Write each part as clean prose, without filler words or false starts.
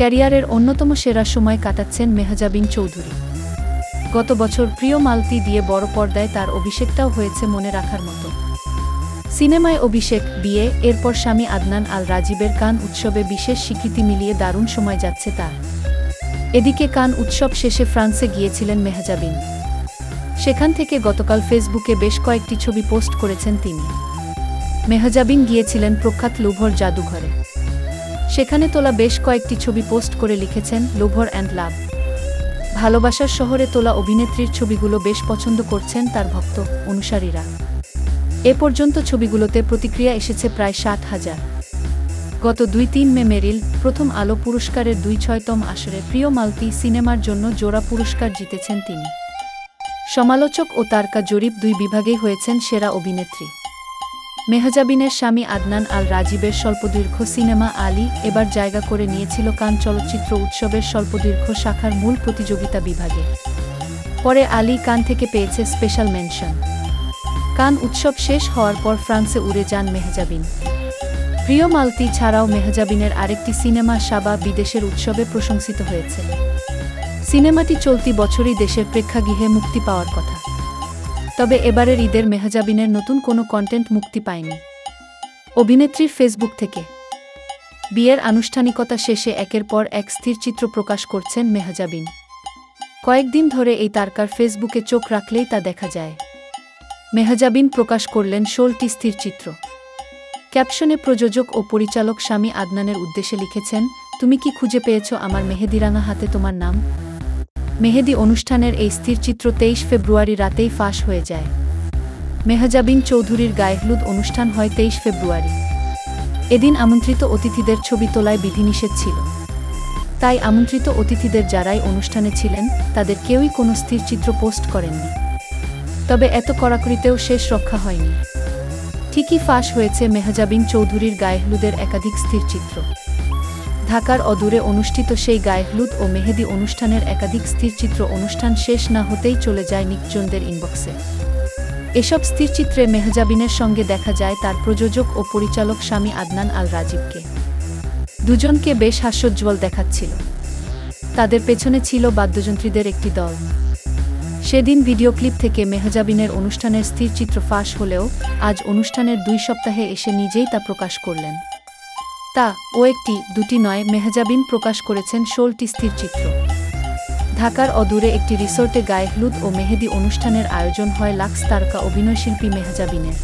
ক্যারিয়ারের অন্যতম সেরা সময় কাটাচ্ছেন মেহজাবিন চৌধুরী। গত বছর প্রিয় মালতি দিয়ে বড় পর্দায় তার অভিষেকটাও হয়েছে মনে রাখার মতো। সিনেমায় অভিষেক, বিয়ে, এরপর স্বামী আদনান আল রাজিবের কান উৎসবে বিশেষ স্বীকৃতি মিলিয়ে দারুণ সময় যাচ্ছে তার। এদিকে কান উৎসব শেষে ফ্রান্সে গিয়েছিলেন মেহজাবিন। সেখান থেকে গতকাল ফেসবুকে বেশ কয়েকটি ছবি পোস্ট করেছেন তিনি। মেহজাবিন গিয়েছিলেন প্রখ্যাত লুভর জাদুঘরে। সেখানে তোলা বেশ কয়েকটি ছবি পোস্ট করে লিখেছেন, লুভর অ্যান্ড লাভ। ভালোবাসার শহরে তোলা অভিনেত্রীর ছবিগুলো বেশ পছন্দ করছেন তার ভক্ত অনুসারীরা। এ পর্যন্ত ছবিগুলোতে প্রতিক্রিয়া এসেছে প্রায় 60,000। গত 2-3 মে মেরিল প্রথম আলো পুরস্কারের 26তম আসরে প্রিয় মালতি সিনেমার জন্য জোড়া পুরস্কার জিতেছেন তিনি। সমালোচক ও তারকা জরিপ 2 বিভাগেই হয়েছেন সেরা অভিনেত্রী। মেহজাবিনের স্বামী আদনান আল রাজিবের স্বল্পদৈর্ঘ্য সিনেমা আলী এবার জায়গা করে নিয়েছিল কান চলচ্চিত্র উৎসবের স্বল্পদৈর্ঘ্য শাখার মূল প্রতিযোগিতা বিভাগে। পরে আলী কান থেকে পেয়েছে স্পেশাল মেনশন। কান উৎসব শেষ হওয়ার পর ফ্রান্সে উড়ে যান মেহজাবিন। প্রিয় মালতি ছাড়াও মেহজাবিনের আরেকটি সিনেমা সাবা বিদেশের উৎসবে প্রশংসিত হয়েছে। সিনেমাটি চলতি বছরই দেশের প্রেক্ষাগৃহে মুক্তি পাওয়ার কথা। তবে এবারের ঈদের মেহজাবিনের নতুন কোনো কন্টেন্ট মুক্তি পায়নি। অভিনেত্রীর ফেসবুক থেকে বিয়ের আনুষ্ঠানিকতা শেষে একের পর এক স্থিরচিত্র প্রকাশ করছেন মেহজাবিন। কয়েকদিন ধরে এই তারকার ফেসবুকে চোখ রাখলেই তা দেখা যায়। মেহজাবিন প্রকাশ করলেন 16টি স্থিরচিত্র। ক্যাপশনে প্রযোজক ও পরিচালক স্বামী আদনানের উদ্দেশ্যে লিখেছেন, তুমি কি খুঁজে পেয়েছ আমার মেহেদিরাঙা হাতে তোমার নাম। মেহেদি অনুষ্ঠানের এই স্থিরচিত্র 23 ফেব্রুয়ারি রাতেই ফাঁস হয়ে যায়। মেহজাবিন চৌধুরীর গায়েহলুদ অনুষ্ঠান হয় 23 ফেব্রুয়ারি। এদিন আমন্ত্রিত অতিথিদের ছবি তোলায় বিধিনিষেধ ছিল। তাই আমন্ত্রিত অতিথিদের যারাই অনুষ্ঠানে ছিলেন তাদের কেউই কোনো স্থিরচিত্র পোস্ট করেননি। তবে এত কড়াকড়িতেও শেষ রক্ষা হয়নি। ঠিকই ফাঁস হয়েছে মেহজাবিন চৌধুরীর গায়েহলুদের একাধিক স্থিরচিত্র। ঢাকার অদূরে অনুষ্ঠিত সেই গায়েহলুদ ও মেহেদি অনুষ্ঠানের একাধিক স্থিরচিত্র অনুষ্ঠান শেষ না হতেই চলে যায় নিকজনদের ইনবক্সে। এসব স্থিরচিত্রে মেহজাবিনের সঙ্গে দেখা যায় তার প্রযোজক ও পরিচালক স্বামী আদনান আল রাজিবকে। দুজনকে বেশ হাস্যোজ্জ্বল দেখাচ্ছিল। তাদের পেছনে ছিল বাদ্যযন্ত্রীদের একটি দল। সেদিন ভিডিও ক্লিপ থেকে মেহজাবিনের অনুষ্ঠানের স্থিরচিত্র ফাঁস হলেও আজ অনুষ্ঠানের 2 সপ্তাহে এসে নিজেই তা প্রকাশ করলেন। তা ও একটি, দুটি নয়, মেহজাবিন প্রকাশ করেছেন 16টি স্থিরচিত্র। ঢাকার অদূরে একটি রিসোর্টে গায়েহলুদ ও মেহেদি অনুষ্ঠানের আয়োজন হয় লাক্স তারকা অভিনয়শিল্পী মেহজাবিনের।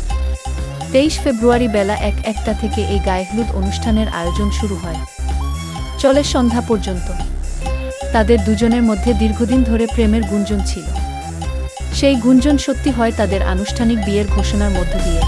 23 ফেব্রুয়ারি বেলা 1টা থেকে এই গায়েহলুদ অনুষ্ঠানের আয়োজন শুরু হয়। চলে সন্ধ্যা পর্যন্ত। তাদের দুজনের মধ্যে দীর্ঘদিন ধরে প্রেমের গুঞ্জন ছিল। সেই গুঞ্জন সত্যি হয় তাদের আনুষ্ঠানিক বিয়ের ঘোষণার মধ্য দিয়ে।